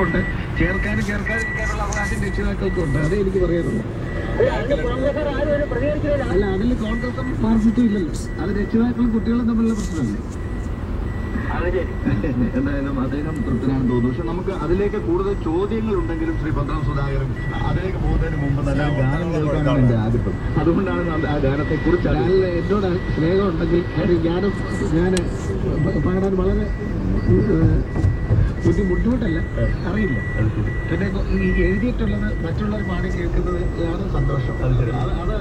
ഉണ്ട്. ചേർക്കാതിരിക്കാനുള്ള അവകാശം രക്ഷിതാക്കൾക്കുണ്ട്. അതേ എനിക്ക് പറയാനുള്ളൂ. അല്ല, അതിൽ കോൺഗ്രസും മാർക്സിസ്റ്റും ഇല്ലല്ലോ. അത് രക്ഷിതാക്കളും കുട്ടികളും തമ്മിലുള്ള പ്രശ്നമല്ലേ. എന്തായാലും അദ്ദേഹം തൃപ്തനാണെന്ന് തോന്നുന്നു. പക്ഷെ നമുക്ക് അതിലേക്ക് കൂടുതൽ ചോദ്യങ്ങൾ ഉണ്ടെങ്കിലും ശ്രീ പന്തളം സുധാകരൻ അതിലേക്ക് പോകുന്നതിന് മുമ്പ് നല്ല ഗാനം കേൾക്കാനാണ് എൻ്റെ ആഗ്രഹം. അതുകൊണ്ടാണ് ആ ഗാനത്തെ കുറിച്ച് എന്നോട് സ്നേഹം ഉണ്ടെങ്കിൽ ഞാൻ പാടാൻ വളരെ ബുദ്ധിമുട്ടല്ല, അറിയില്ല. പിന്നെ ഈ എഴുതിയിട്ടുള്ളത് മറ്റുള്ളവർ പാടി കേൾക്കുന്നത് ആണ് സന്തോഷം. അത്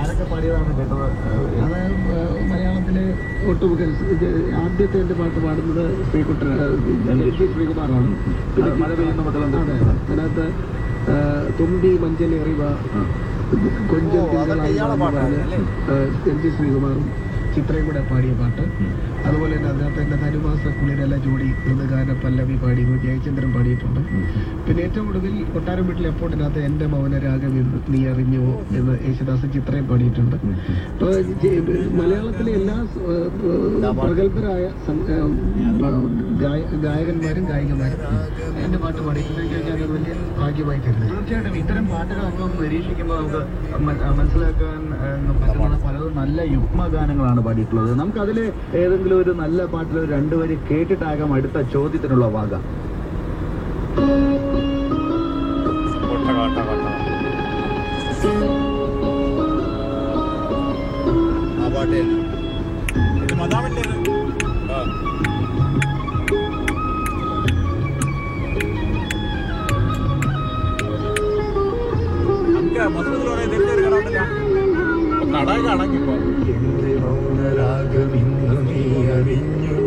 ആരൊക്കെ പാടിയതാണ് കേട്ടത്? അത് മലയാളത്തിലെ ഒട്ടുമുഖ ആദ്യത്തെ എൻ്റെ പാട്ട് പാടുന്നത് ശ്രീകുമാറാണ്. മഴ പെയ്യുന്ന മുതൽ അതെ, അതിനകത്ത് തുമ്പി മഞ്ചലേറിവ കൊഞ്ചം എം ജി ശ്രീകുമാറും ചിത്രയും കൂടെ പാടിയ പാട്ട്. അതുപോലെ തന്നെ അതിനകത്ത് എൻ്റെ തരുമാസ കുളിരല്ല ജോഡി മൃദുഗാന പല്ലവി പാടി ജയചന്ദ്രൻ പാടിയിട്ടുണ്ട്. പിന്നെ ഏറ്റവും ഒടുവിൽ കൊട്ടാരം വീട്ടിലെ എപ്പോട്ടിനകത്ത് എൻ്റെ മൗനരാഗം നീ അറിഞ്ഞുവോ എന്ന് യേശുദാസ് ചിത്രയും പാടിയിട്ടുണ്ട്. അപ്പോൾ മലയാളത്തിലെ എല്ലാ പ്രഗത്ഭരായ ഗായകന്മാരും ഗായികമാരും എൻ്റെ പാട്ട് പാടിയിട്ടുണ്ടെങ്കിൽ ഞാനത് വലിയ ഭാഗ്യമായി കരുതുന്നു. തീർച്ചയായിട്ടും ഇത്തരം പാട്ടുകൾ നമ്മൾ നിരീക്ഷിക്കുമ്പോൾ നമുക്ക് മനസ്സിലാക്കാൻ പറ്റുന്ന പലതും നല്ല യുഗ്മഗാനങ്ങളാണ് പാടിയിട്ടുള്ളത്. നമുക്ക് അതിലെ ഏതെങ്കിലും ഒരു നല്ല പാട്ടിൽ രണ്ടുപേര് കേട്ടിട്ടാകാം അടുത്ത ചോദ്യത്തിനുള്ള വാഗ. കട കടങ്ങിപ്പോ എന്റെ മൗനരാഗം ഇന്നു നീ അറിഞ്ഞു